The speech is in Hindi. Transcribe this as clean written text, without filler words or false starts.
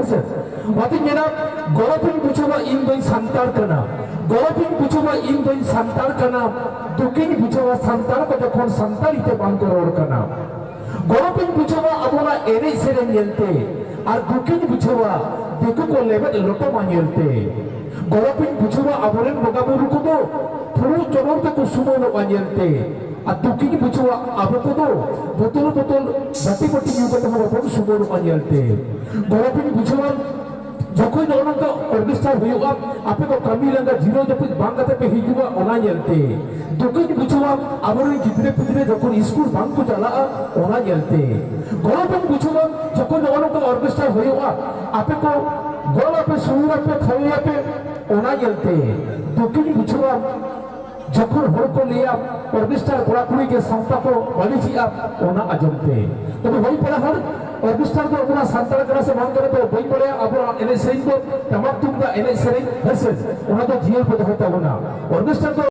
हेसे वातिन मेना गौरविन बुझवा इन दोई संतार कना गौरविन बुझवा इन दोई संतार कना दुकिन बुझवा संतार को जखन संतारिते बांको रोड कना गौरविन बुझवा अबोना एने सेरे नियलते और दुकिन बुझवा देखो को लेवल लोटो मानियलते गौरविन बुझवा अबोरेन बगाबुरु को दो फुरु चोरों तक सुमो लो मानियलते और दुकिन बुझवा अबो को दो बोतल बोतल बटी बटी यूं को तो सुमो लो मानियलते गौरविन बुझवा जखन नौनका ऑर्केस्ट्रा हुआ आपे को कमी लंगा जीरो जब बांगते पे हिजुआ ओना यलते दुकिन बुझवा अबरे गिदरे पिदरे जखन स्कूल बांग को चला ओना यलते गौरविन बुझवा जखन नौनका ऑर्केस्ट्रा हुआ आपे को गोला पे सुरा पे खैया पे ओना यलते दुकिन बुझवा जखन होर को लिया ऑर्केस्ट्रा कोड़ाकुड़ी के संता को वाली जी आप ओना अजमते तब वही पड़ा हर ऑर्केस्ट्रा तो अपना संतार करा से बांग करे तो वही पड़े अब एने सेरिंग को तमाम तुम का एने सेरिंग हसन ओना तो जीएल पे होता होना ऑर्केस्ट्रा तो